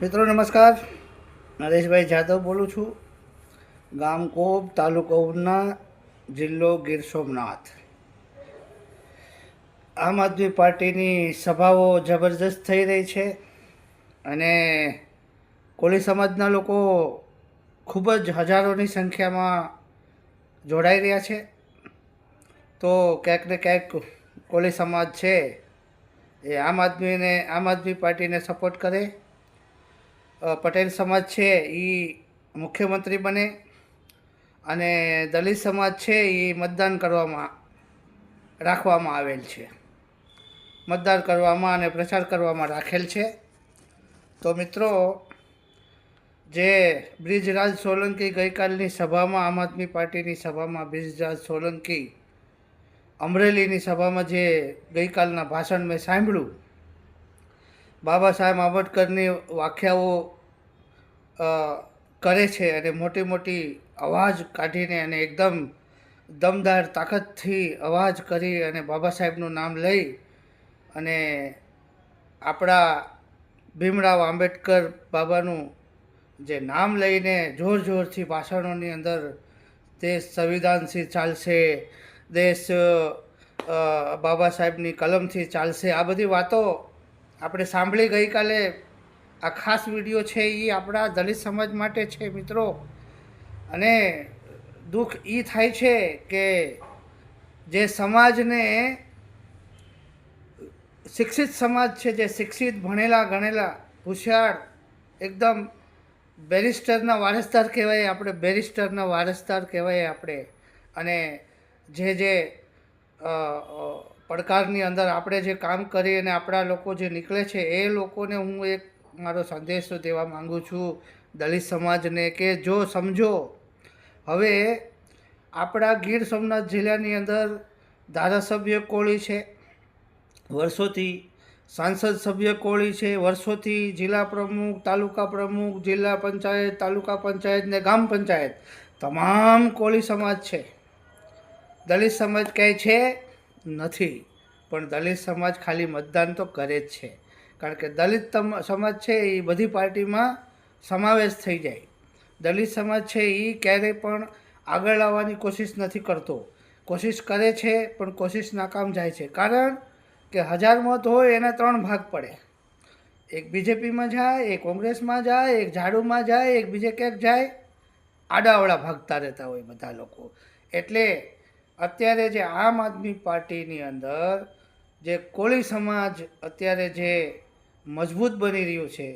મિત્રો નમસ્કાર, નરેશભાઈ જાદવ બોલું છું. ગામ કોબ, તાલુકો ઉના, જિલ્લો ગીર સોમનાથ. આમ આદમી પાર્ટીની સભાઓ જબરજસ્ત થઈ રહી છે અને કોળી સમાજના લોકો ખૂબ જ હજારોની સંખ્યામાં જોડાઈ રહ્યા છે. તો ક્યાંક ને ક્યાંક કોળી સમાજ છે એ આમ આદમી પાર્ટીને સપોર્ટ કરે. પટેલ સમાજ છે એ મુખ્યમંત્રી બને અને દલિત સમાજ છે એ મતદાન રાખવામાં આવેલ છે, મતદાન કરવામાં અને પ્રચાર કરવામાં રાખેલ છે. તો મિત્રો, જે બ્રિજરાજ સોલંકી ગઈકાલની સભામાં, આમ આદમી પાર્ટીની સભામાં બ્રિજરાજ સોલંકી અમરેલીની સભામાં જે ગઈકાલના ભાષણ મેં સાંભળ્યું, બાબા સાહેબ આંબેડકરની વ્યાખ્યાઓ કરે છે અને મોટી મોટી અવાજ કાઢીને અને એકદમ દમદાર તાકાતથી અવાજ કરી અને બાબા સાહેબનું નામ લઈ અને આપણા ભીમરાવ આંબેડકર બાબાનું જે નામ લઈને જોર જોરથી ભાષણોની અંદર દેશ સંવિધાનથી ચાલશે, દેશ બાબા સાહેબની કલમથી ચાલશે, આ બધી વાતો આપણે સાંભળી ગઈકાલે. આ ખાસ વિડીયો છે એ આપણા દલિત સમાજ માટે છે મિત્રો. અને દુઃખ એ થાય છે કે જે સમાજને શિક્ષિત સમાજ છે, જે શિક્ષિત, ભણેલા ગણેલા, હોશિયાર, એકદમ બેરિસ્ટરના વારસદાર કહેવાય આપણે. અને જે પડકારની અંદર આપણે જે કામ કરી અને આપણા લોકો જે નીકળે છે એ લોકોને હું એક મારો સંદેશો દેવા માગું છું દલિત સમાજને, કે જો સમજો, હવે આપણા ગીર સોમનાથ જિલ્લાની અંદર ધારાસભ્ય કોળી છે, વર્ષોથી સાંસદ સભ્ય કોળી છે, વર્ષોથી જિલ્લા પ્રમુખ, તાલુકા પ્રમુખ, જિલ્લા પંચાયત, તાલુકા પંચાયત ને ગ્રામ પંચાયત તમામ કોળી સમાજ છે. દલિત સમાજ ક્યાંય છે નથી, પણ દલિત સમાજ ખાલી મતદાન તો કરે જ છે. કારણ કે દલિત સમાજ છે એ બધી પાર્ટીમાં સમાવેશ થઈ જાય. દલિત સમાજ છે એ ક્યારેય પણ આગળ આવવાની કોશિશ નથી કરતો. કોશિશ કરે છે પણ કોશિશ નાકામ જાય છે. કારણ કે 1000 મત હોય એના 3 ભાગ પડે. એક બીજેપીમાં જાય, એક કોંગ્રેસમાં જાય, એક ઝાડુમાં જાય, એક બીજે ક્યાંક જાય. આડાવડા ભાગતા રહેતા હોય બધા લોકો. એટલે અત્યારે જે આમ આદમી પાર્ટીની અંદર જે કોળી સમાજ અત્યારે જે મજબૂત બની રહ્યું છે,